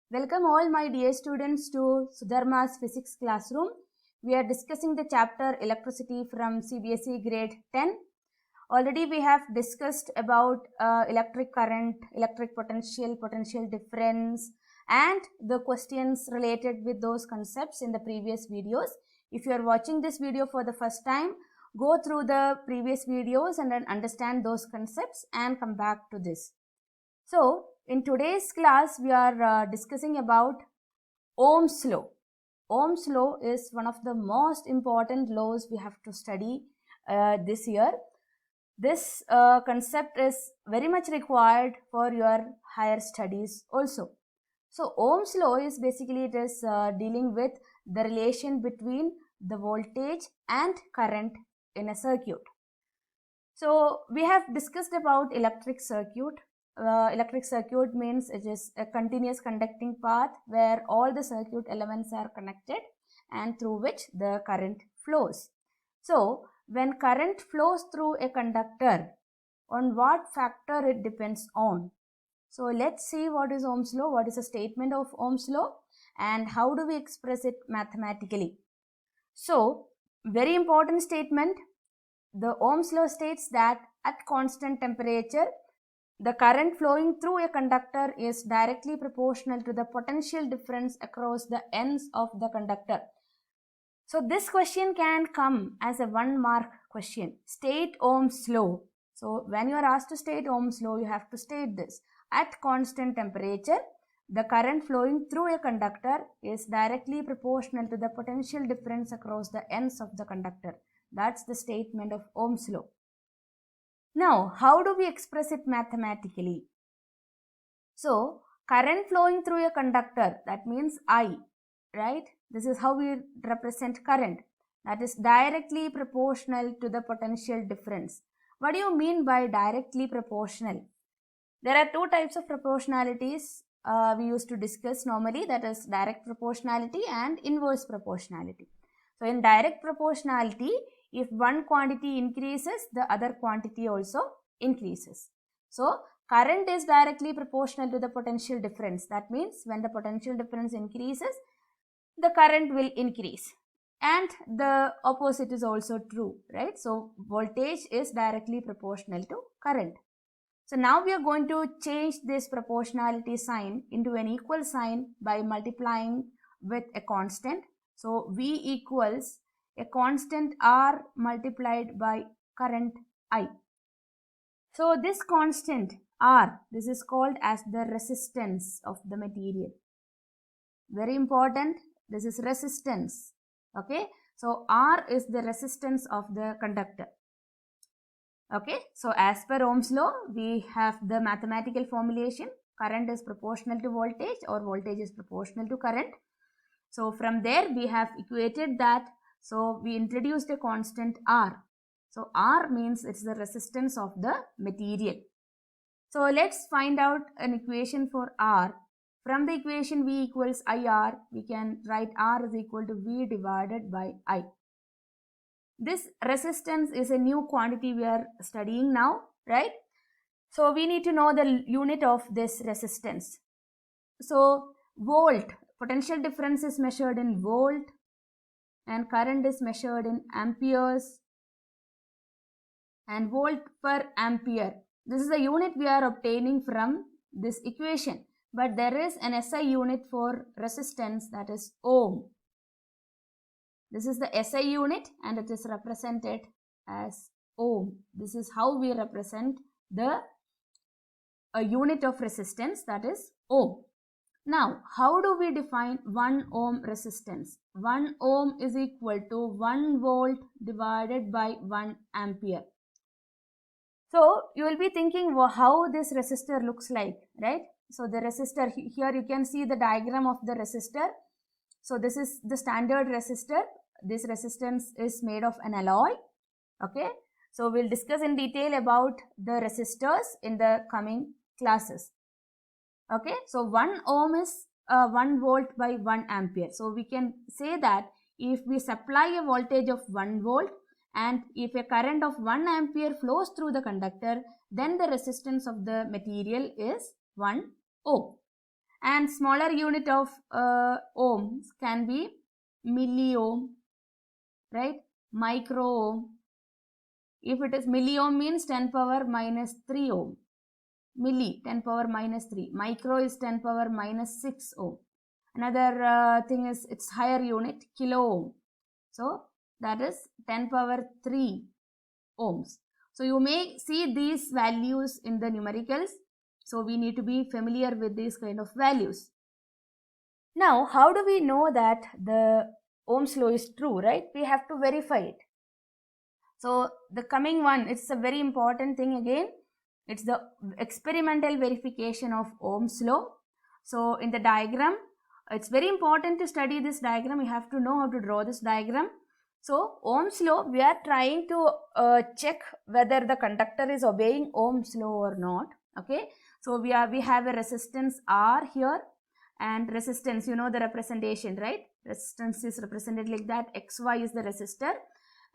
Welcome all my dear students to Sudharma's physics classroom. We are discussing the chapter electricity from CBSE grade 10. Already we have discussed about electric current, electric potential, potential difference and the questions related with those concepts in the previous videos. If you are watching this video for the first time, go through the previous videos and then understand those concepts and come back to this. So, in today's class, we are discussing about Ohm's law. Ohm's law is one of the most important laws we have to study this year. This concept is very much required for your higher studies also. So, Ohm's law is basically dealing with the relation between the voltage and current in a circuit. So, we have discussed about electric circuit. Electric circuit means it is a continuous conducting path where all the circuit elements are connected and through which the current flows. So, when current flows through a conductor, on what factor it depends on? So, let's see what is Ohm's law, what is a statement of Ohm's law and how do we express it mathematically. So, very important statement. The Ohm's law states that at constant temperature, the current flowing through a conductor is directly proportional to the potential difference across the ends of the conductor. So this question can come as a 1 mark question. State Ohm's law. So when you are asked to state Ohm's law, you have to state this. At constant temperature, the current flowing through a conductor is directly proportional to the potential difference across the ends of the conductor. That's the statement of Ohm's law. Now, how do we express it mathematically? So, current flowing through a conductor, that means I, right? This is how we represent current. That is directly proportional to the potential difference. What do you mean by directly proportional? There are two types of proportionalities we used to discuss normally, that is direct proportionality and inverse proportionality. So, in direct proportionality, if one quantity increases, the other quantity also increases. So, current is directly proportional to the potential difference. That means when the potential difference increases, the current will increase. And the opposite is also true, right? So, voltage is directly proportional to current. So, now we are going to change this proportionality sign into an equal sign by multiplying with a constant. So, V equals a constant R multiplied by current I. So, this constant R, this is called as the resistance of the material. Very important, this is resistance. Okay, so R is the resistance of the conductor. Okay, so as per Ohm's law, we have the mathematical formulation. Current is proportional to voltage or voltage is proportional to current. So from there we have equated that. So we introduced a constant R. So R means it's the resistance of the material. So let's find out an equation for R. From the equation V equals IR, we can write R is equal to V divided by I. This resistance is a new quantity we are studying now, right? So we need to know the unit of this resistance. So volt, potential difference is measured in volt and current is measured in amperes and volt per ampere. This is the unit we are obtaining from this equation, but there is an SI unit for resistance, that is ohm. This is the SI unit and it is represented as ohm. This is how we represent the unit of resistance, that is ohm. Now, how do we define 1 ohm resistance? 1 ohm is equal to 1 volt divided by 1 ampere. So, you will be thinking how this resistor looks like, right? So, the resistor, here you can see the diagram of the resistor. So, this is the standard resistor. This resistance is made of an alloy. Okay. So, we'll discuss in detail about the resistors in the coming classes. Okay. So, 1 ohm is 1 volt by 1 ampere. So, we can say that if we supply a voltage of 1 volt and if a current of 1 ampere flows through the conductor, then the resistance of the material is 1 ohm. and smaller unit of ohms can be milliohm, right? Micro ohm. If it is milliohm means 10 power minus 3 ohm. Milli 10 power minus 3. Micro is 10 power minus 6 ohm. Another thing is its higher unit, kilo ohm. So that is 10 power 3 ohms. So you may see these values in the numericals. So we need to be familiar with these kind of values. Now, how do we know that the Ohm's law is true, right? We have to verify it. So the coming one, it's a very important thing again. It's the experimental verification of Ohm's law. So in the diagram, it's very important to study this diagram. You have to know how to draw this diagram. So Ohm's law, we are trying to check whether the conductor is obeying Ohm's law or not. Okay. So we have a resistance R here, and resistance, you know the representation, right? Resistance is represented like that. XY is the resistor,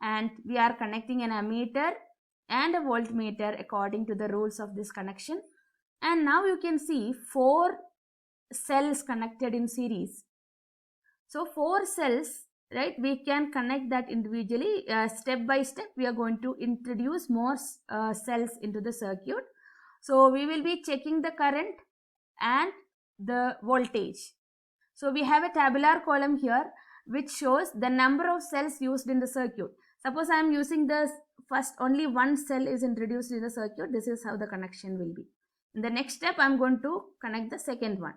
and we are connecting an ammeter and a voltmeter according to the rules of this connection. And now you can see 4 cells connected in series. So 4 cells, right? We can connect that individually. Step by step, we are going to introduce more cells into the circuit. So we will be checking the current and the voltage. So we have a tabular column here which shows the number of cells used in the circuit. Suppose I am using the first, only one cell is introduced in the circuit. This is how the connection will be. In the next step, I am going to connect the second one,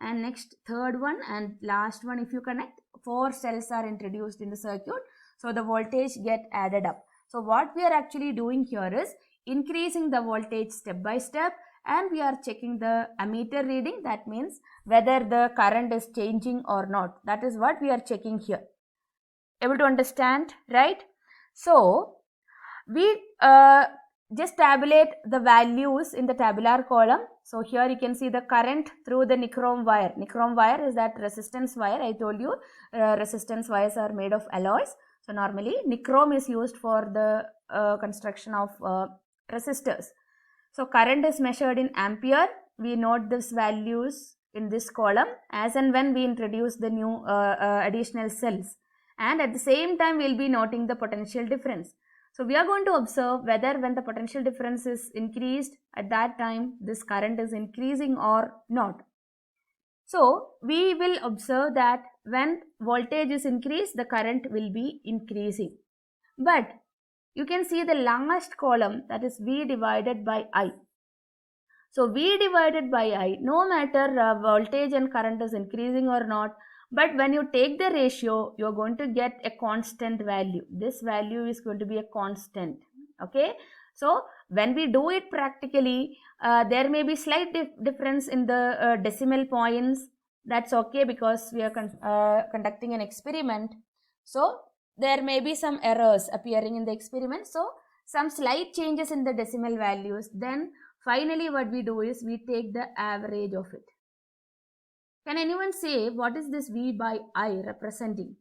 and next third one, and last one. If you connect, 4 cells are introduced in the circuit. So the voltage get added up. So what we are actually doing here is increasing the voltage step by step, and we are checking the ammeter reading. That means whether the current is changing or not. That is what we are checking here. Able to understand, right? So we just tabulate the values in the tabular column. So here you can see the current through the nichrome wire. Nichrome wire is that resistance wire. I told you resistance wires are made of alloys. So normally nichrome is used for the construction of resistors. So current is measured in ampere. We note these values in this column as and when we introduce the new additional cells. And at the same time, we will be noting the potential difference. So we are going to observe whether when the potential difference is increased, at that time this current is increasing or not. So we will observe that when voltage is increased, the current will be increasing. But you can see the last column, that is V divided by I. So V divided by I, no matter voltage and current is increasing or not, but when you take the ratio, you are going to get a constant value. This value is going to be a constant. Okay. So when we do it practically, there may be slight difference in the decimal points. That's okay, because we are conducting an experiment. So there may be some errors appearing in the experiment. So some slight changes in the decimal values. Then finally what we do is we take the average of it. Can anyone say what is this V by I representing?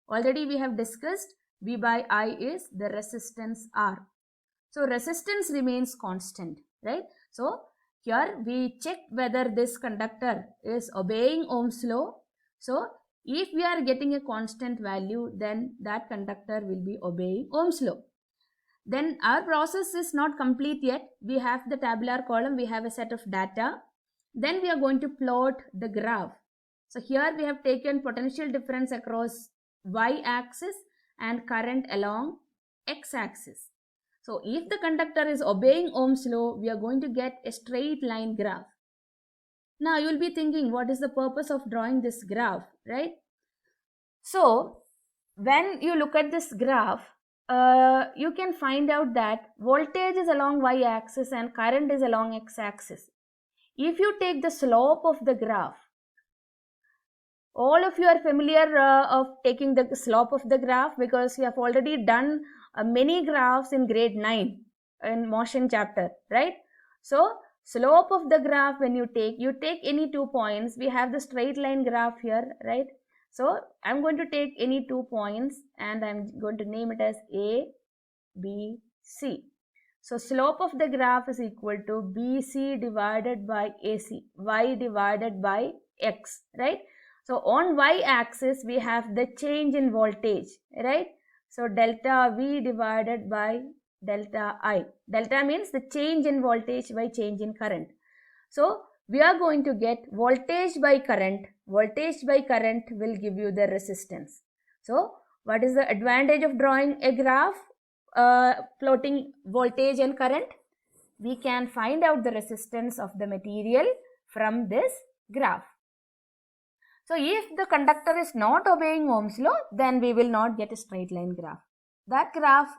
Already we have discussed V by I is the resistance R. So resistance remains constant, right? So here we check whether this conductor is obeying Ohm's law. So if we are getting a constant value, then that conductor will be obeying Ohm's law. Then our process is not complete yet. We have the tabular column, we have a set of data. Then we are going to plot the graph. So here we have taken potential difference across y-axis and current along x-axis. So if the conductor is obeying Ohm's law, we are going to get a straight line graph. Now you will be thinking, what is the purpose of drawing this graph, right? So when you look at this graph, you can find out that voltage is along y-axis and current is along x-axis. If you take the slope of the graph, all of you are familiar of taking the slope of the graph, because you have already done many graphs in grade 9 in motion chapter, right? So slope of the graph, when you take any 2 points, we have the straight line graph here, right? So I'm going to take any 2 points and I'm going to name it as A, B, C. So slope of the graph is equal to BC divided by AC, Y divided by X, right? So on Y axis, we have the change in voltage, right? So delta V divided by delta I. Delta means the change in voltage by change in current. So we are going to get voltage by current. Voltage by current will give you the resistance. So what is the advantage of drawing a graph plotting voltage and current? We can find out the resistance of the material from this graph. So if the conductor is not obeying Ohm's law, then we will not get a straight line graph. That graph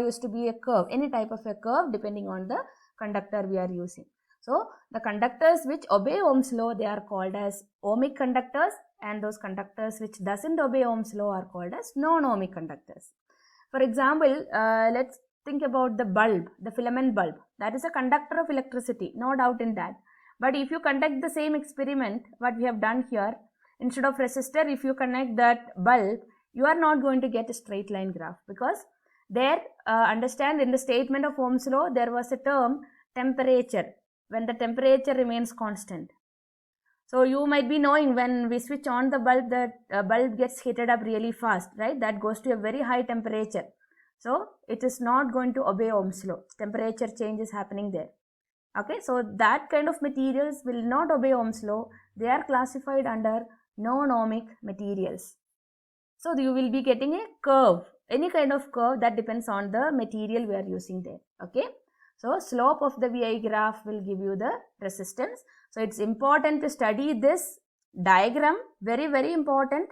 used to be a curve, any type of a curve depending on the conductor we are using. So the conductors which obey Ohm's law, they are called as ohmic conductors, and those conductors which doesn't obey Ohm's law are called as non-ohmic conductors. For example, let's think about the bulb, the filament bulb. That is a conductor of electricity, no doubt in that. But if you conduct the same experiment, what we have done here, instead of resistor, if you connect that bulb, you are not going to get a straight line graph, because there, understand, in the statement of Ohm's law, there was a term temperature, when the temperature remains constant. So you might be knowing when we switch on the bulb, the bulb gets heated up really fast, right? That goes to a very high temperature. So it is not going to obey Ohm's law. Temperature change is happening there. Okay, so that kind of materials will not obey Ohm's law. They are classified under non-ohmic materials. So you will be getting a curve, any kind of curve that depends on the material we are using there. Okay, so slope of the VI graph will give you the resistance. So it's important to study this diagram, very, very important.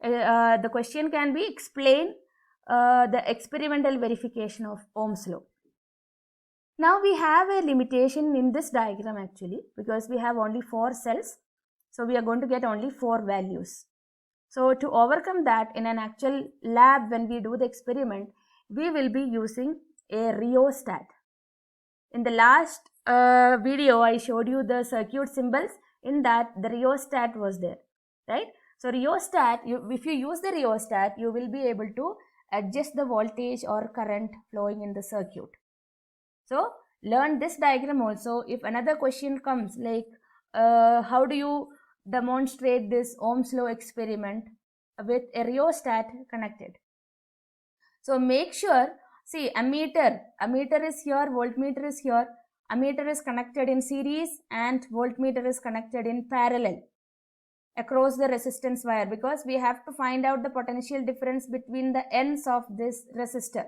The question can be explain the experimental verification of Ohm's law. Now we have a limitation in this diagram actually, because we have only 4 cells. So we are going to get only 4 values. So to overcome that, in an actual lab when we do the experiment, we will be using a rheostat. In the last video, I showed you the circuit symbols. In that, the rheostat was there, right? So rheostat, if you use the rheostat, you will be able to adjust the voltage or current flowing in the circuit. So learn this diagram also. If another question comes like, how do you demonstrate this Ohm's law experiment with a rheostat connected? So make sure, see, ammeter is here, voltmeter is here. Ammeter is connected in series and voltmeter is connected in parallel across the resistance wire, because we have to find out the potential difference between the ends of this resistor.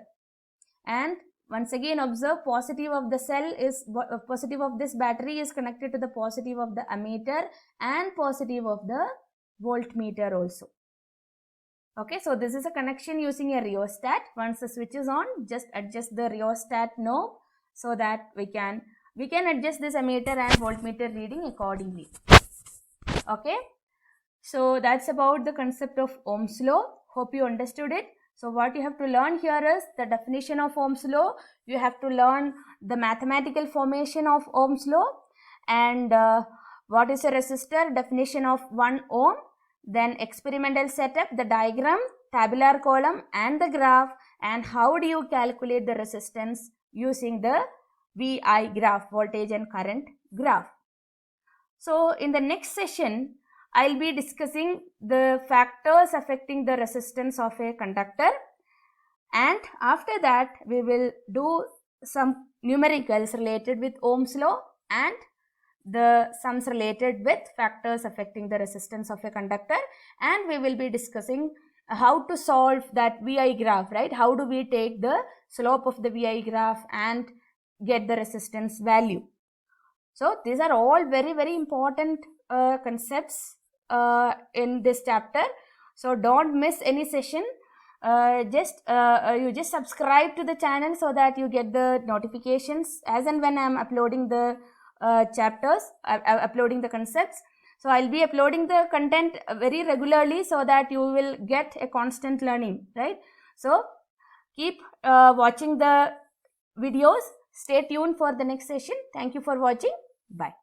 And once again observe, positive of the cell is positive of this battery is connected to the positive of the ammeter and positive of the voltmeter also. Okay, so this is a connection using a rheostat. Once the switch is on, just adjust the rheostat knob so that we can adjust this ammeter and voltmeter reading accordingly. Okay, so that's about the concept of Ohm's law. Hope you understood it. So what you have to learn here is the definition of Ohm's law. You have to learn the mathematical formation of Ohm's law, and what is a resistor, definition of 1 ohm, then experimental setup, the diagram, tabular column and the graph, and how do you calculate the resistance using the VI graph, voltage and current graph. So in the next session, I'll be discussing the factors affecting the resistance of a conductor, and after that we will do some numericals related with Ohm's law and the sums related with factors affecting the resistance of a conductor, and we will be discussing how to solve that VI graph, right? How do we take the slope of the VI graph and get the resistance value? So these are all very, very important concepts in this chapter. So don't miss any session. You just subscribe to the channel so that you get the notifications as and when I am uploading the chapters, uploading the concepts. So I'll be uploading the content very regularly so that you will get a constant learning, right? So keep watching the videos. Stay tuned for the next session. Thank you for watching. Bye.